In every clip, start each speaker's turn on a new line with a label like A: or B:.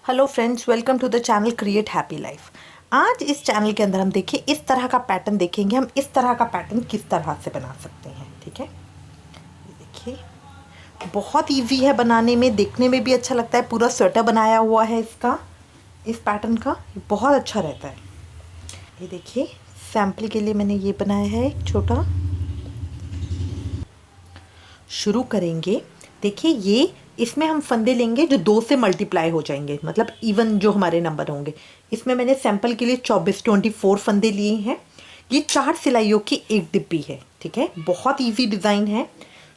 A: Hello friends, welcome to the channel create happy life. आज इस channel के अंदर हम देखिए इस तरह का पैटर्न देखेंगे। हम इस तरह का पैटर्न किस तरह से बना सकते हैं। ठीक है, ये देखिए बहुत इजी है बनाने में, देखने में भी अच्छा लगता है। पूरा स्वेटर बनाया हुआ है इसका, इस पैटर्न का, ये बहुत अच्छा रहता है। ये देखिए सैम्पल के लिए मैंने ये बनाया है एक छोटा। शुरू करेंगे। देखिए ये इसमें हम फंदे लेंगे जो 2 से मल्टीप्लाई हो जाएंगे, मतलब इवन जो हमारे नंबर होंगे। इसमें मैंने सैंपल के लिए 24 फंदे लिए हैं। ये 4 सिलाइयों की एक डिब्बी है। ठीक है, बहुत इजी डिज़ाइन है।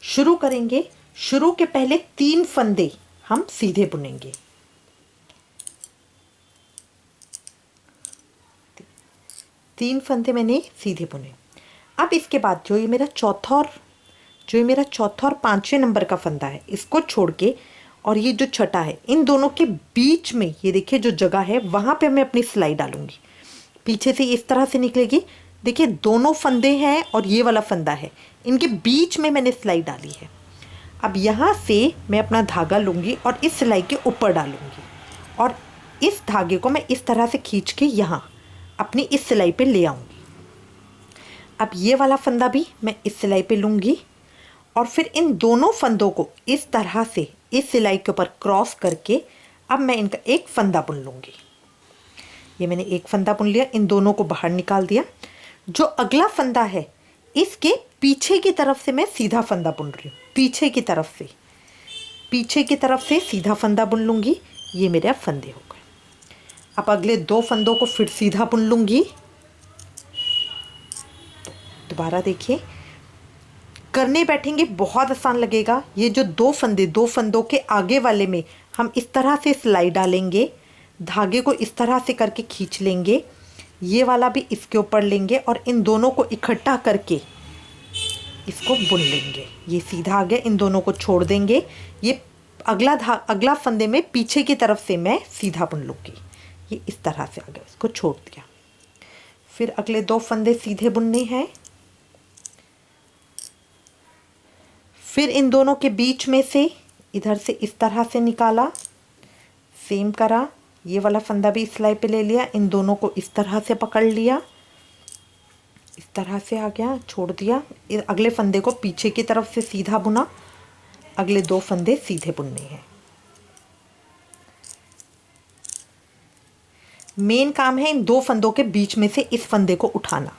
A: शुरू करेंगे। शुरू के पहले 3 फंदे हम सीधे बुनेंगे। 3 फंदे मैंने सीधे बुने। अब इसके बाद जो ये मेरा चौथा और 5वें नंबर का फंदा है, इसको छोड़ के और ये जो छठा है, इन दोनों के बीच में ये देखिए जो जगह है, वहाँ पे मैं अपनी सिलाई डालूंगी। पीछे से इस तरह से निकलेगी। देखिए दोनों फंदे हैं और ये वाला फंदा है, इनके बीच में मैंने सिलाई डाली है। अब यहाँ से मैं अपना धागा लूँगी और इस सिलाई के ऊपर डालूँगी और इस धागे को मैं इस तरह से खींच के यहाँ अपनी इस सिलाई पे ले आऊँगी। अब ये वाला फंदा भी मैं इस सिलाई पे लूँगी और फिर इन दोनों फंदों को इस तरह से इस सिलाई के ऊपर क्रॉस करके अब मैं इनका एक फंदा बुन लूँगी। ये मैंने एक फंदा बुन लिया, इन दोनों को बाहर निकाल दिया। जो अगला फंदा है, इसके पीछे की तरफ से मैं सीधा फंदा बुन रही हूँ। पीछे की तरफ से सीधा फंदा बुन लूँगी। ये मेरे फंदे हो गए। अब अगले 2 फंदों को फिर सीधा बुन लूँगी। दोबारा देखिए, करने बैठेंगे बहुत आसान लगेगा। ये जो 2 फंदों के आगे वाले में हम इस तरह से सिलाई डालेंगे, धागे को इस तरह से करके खींच लेंगे, ये वाला भी इसके ऊपर लेंगे और इन दोनों को इकट्ठा करके इसको बुन लेंगे। ये सीधा आ गया, इन दोनों को छोड़ देंगे। ये अगला फंदे में पीछे की तरफ से मैं सीधा बुन लूँगी। ये इस तरह से आ गया, इसको छोड़ दिया। फिर अगले 2 फंदे सीधे बुनने हैं। फिर इन दोनों के बीच में से इधर से इस तरह से निकाला, सेम करा। ये वाला फंदा भी सिलाई पे ले लिया, इन दोनों को इस तरह से पकड़ लिया, इस तरह से आ गया, छोड़ दिया। अगले फंदे को पीछे की तरफ से सीधा बुना। अगले 2 फंदे सीधे बुनने हैं। मेन काम है इन 2 फंदों के बीच में से इस फंदे को उठाना।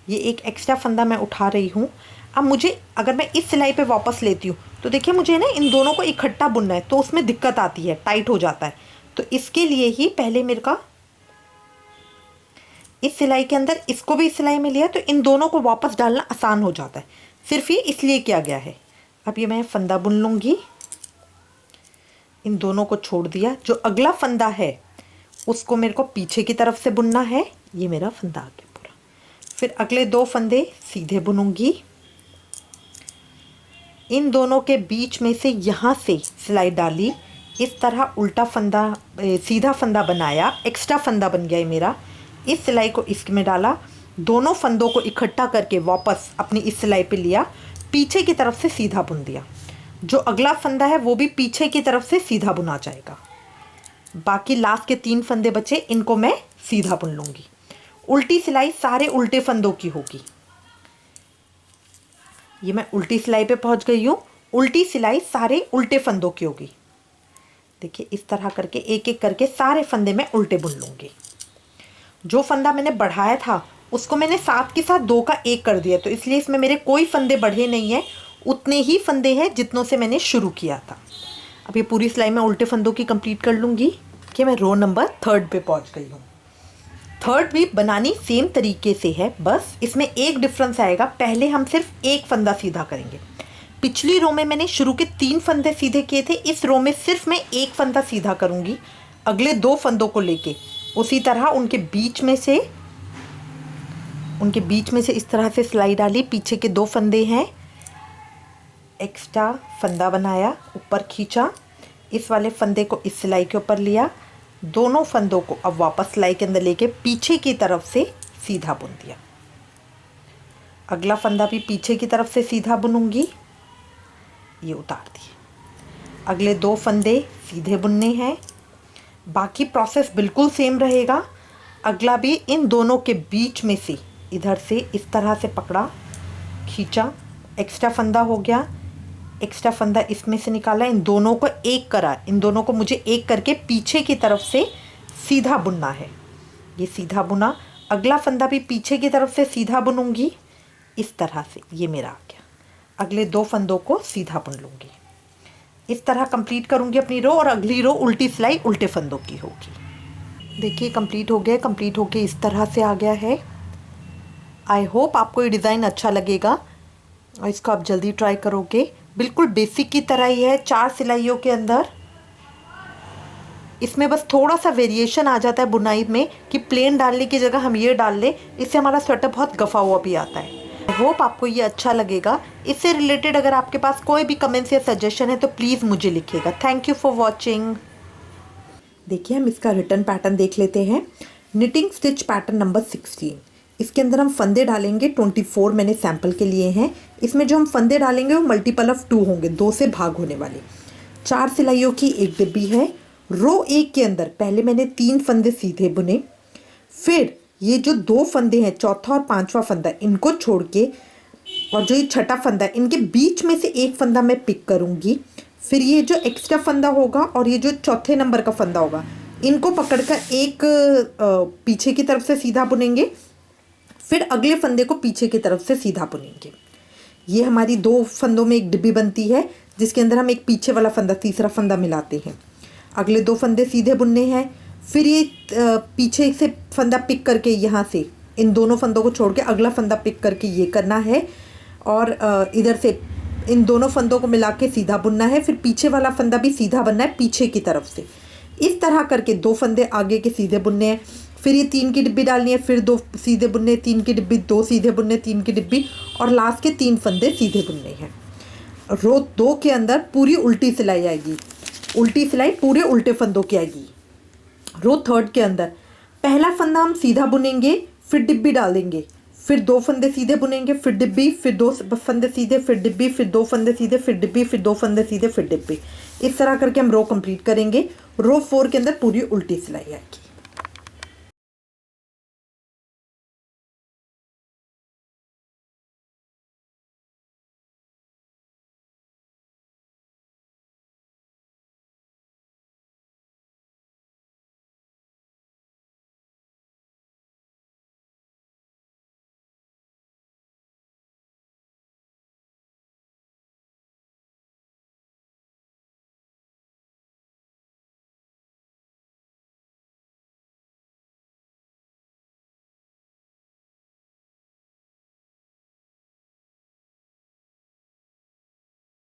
A: ये एक एक्स्ट्रा फंदा मैं उठा रही हूँ। अब मुझे, अगर मैं इस सिलाई पे वापस लेती हूँ तो देखिए मुझे ना इन दोनों को इकट्ठा बुनना है, तो उसमें दिक्कत आती है, टाइट हो जाता है। तो इसके लिए ही पहले मेरे का इस सिलाई के अंदर इसको भी इस सिलाई में लिया, तो इन दोनों को वापस डालना आसान हो जाता है। सिर्फ ये इसलिए किया गया है। अब ये मैं फंदा बुन लूँगी, इन दोनों को छोड़ दिया। जो अगला फंदा है उसको मेरे को पीछे की तरफ से बुनना है। ये मेरा फंदा आ गया पूरा। फिर अगले 2 फंदे सीधे बुनूंगी। इन दोनों के बीच में से यहाँ से सिलाई डाली, इस तरह उल्टा फंदा, सीधा फंदा बनाया, एक्स्ट्रा फंदा बन गया है मेरा। इस सिलाई को इसमें डाला, दोनों फंदों को इकट्ठा करके वापस अपनी इस सिलाई पे लिया, पीछे की तरफ से सीधा बुन दिया। जो अगला फंदा है वो भी पीछे की तरफ से सीधा बुना जाएगा। बाकी लास्ट के 3 फंदे बचे, इनको मैं सीधा बुन लूँगी। उल्टी सिलाई सारे उल्टे फंदों की होगी। ये मैं उल्टी सिलाई पे पहुंच गई हूँ। उल्टी सिलाई सारे उल्टे फंदों की होगी। देखिए इस तरह करके एक एक करके सारे फंदे मैं उल्टे बुन लूँगी। जो फंदा मैंने बढ़ाया था उसको मैंने साथ के साथ 2 का 1 कर दिया, तो इसलिए इसमें मेरे कोई फंदे बढ़े नहीं हैं, उतने ही फंदे हैं जितनों से मैंने शुरू किया था। अब ये पूरी सिलाई मैं उल्टे फंदों की कंप्लीट कर लूँगी कि मैं रो नंबर 3 पे पहुँच गई हूँ। 3 भी बनानी सेम तरीके से है, बस इसमें एक डिफरेंस आएगा। पहले हम सिर्फ एक फंदा सीधा करेंगे। पिछली रो में मैंने शुरू के 3 फंदे सीधे किए थे, इस रो में सिर्फ मैं एक फंदा सीधा करूँगी। अगले 2 फंदों को लेके उसी तरह उनके बीच में से इस तरह से सिलाई डाली। पीछे के 2 फंदे हैं, एक्स्ट्रा फंदा बनाया, ऊपर खींचा, इस वाले फंदे को इस सिलाई के ऊपर लिया, दोनों फंदों को अब वापस सिलाई के अंदर लेके पीछे की तरफ से सीधा बुन दिया। अगला फंदा भी पीछे की तरफ से सीधा बुनूंगी, ये उतार दिए। अगले 2 फंदे सीधे बुनने हैं। बाकी प्रोसेस बिल्कुल सेम रहेगा। अगला भी इन दोनों के बीच में से इधर से इस तरह से पकड़ा, खींचा, एक्स्ट्रा फंदा हो गया, एक्स्ट्रा फंदा इसमें से निकाला, इन दोनों को एक करा, इन दोनों को मुझे एक करके पीछे की तरफ से सीधा बुनना है। ये सीधा बुना, अगला फंदा भी पीछे की तरफ से सीधा बुनूंगी इस तरह से, ये मेरा आ गया। अगले 2 फंदों को सीधा बुन लूँगी। इस तरह कंप्लीट करूँगी अपनी रो, और अगली रो उल्टी सिलाई उल्टे फंदों की होगी। देखिए कंप्लीट हो गया, कंप्लीट होके इस तरह से आ गया है। आई होप आपको ये डिज़ाइन अच्छा लगेगा और इसको आप जल्दी ट्राई करोगे। बिल्कुल बेसिक की तरह ही है, 4 सिलाइयों के अंदर। इसमें बस थोड़ा सा वेरिएशन आ जाता है बुनाई में कि प्लेन डालने की जगह हम ये डाल लें, इससे हमारा स्वेटर बहुत गफा हुआ भी आता है। आई होप आपको ये अच्छा लगेगा। इससे रिलेटेड अगर आपके पास कोई भी कमेंट्स या सजेशन है तो प्लीज़ मुझे लिखिएगा। Thank you for watching. देखिए हम इसका रिटर्न पैटर्न देख लेते हैं। Knitting stitch pattern number 16। इसके अंदर हम फंदे डालेंगे 24 मैंने सैम्पल के लिए हैं। इसमें जो हम फंदे डालेंगे वो मल्टीपल ऑफ 2 होंगे, 2 से भाग होने वाले। 4 सिलाइयों की एक डिब्बी है। रो 1 के अंदर पहले मैंने 3 फंदे सीधे बुने, फिर ये जो 2 फंदे हैं, चौथा और 5वां फंदा, इनको छोड़ के, और जो ये छठा फंदा है, इनके बीच में से एक फंदा मैं पिक करूँगी। फिर ये जो एक्स्ट्रा फंदा होगा और ये जो चौथे नंबर का फंदा होगा, इनको पकड़कर एक पीछे की तरफ से सीधा बुनेंगे, फिर अगले फंदे को पीछे की तरफ से सीधा बुनेंगे। ये हमारी 2 फंदों में एक डिब्बी बनती है, जिसके अंदर हम एक पीछे वाला फंदा, तीसरा फंदा मिलाते हैं। अगले 2 फंदे सीधे बुनने हैं, फिर ये पीछे से फंदा पिक करके यहाँ से इन दोनों फंदों को छोड़ के अगला फंदा पिक करके ये करना है, और इधर से इन दोनों फंदों को मिला के सीधा बुनना है। फिर पीछे वाला फंदा भी सीधा बनना है पीछे की तरफ से। इस तरह करके 2 फंदे आगे के सीधे बुनने हैं, फिर ये 3 की डिब्बी डालनी है, फिर 2 सीधे बुनने, 3 की डिब्बी, 2 सीधे बुनने, 3 की डिब्बी, और लास्ट के 3 फंदे सीधे बुनने हैं। रो 2 के अंदर पूरी उल्टी सिलाई आएगी, उल्टी सिलाई पूरे उल्टे फंदों की आएगी। रो 3 के अंदर पहला फंदा हम सीधा बुनेंगे, फिर डिब्बी डाल देंगे, फिर 2 फंदे सीधे बुनेंगे, फिर डिब्बी, फिर 2 फंदे सीधे, फिर डिब्बी, फिर 2 फंदे सीधे, फिर डिब्बी, फिर 2 फंदे सीधे, फिर डिब्बी। इस तरह करके हम रो कंप्लीट करेंगे। रो 4 के अंदर पूरी उल्टी सिलाई आएगी।